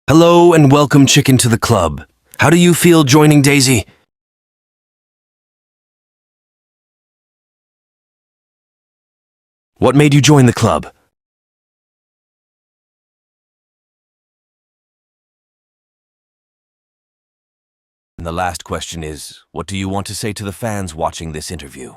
Hello and welcome, Chicken, to the club. How do you feel joining Daisy? What made you join the club? And the last question is, what do you want to say to the fans watching this interview?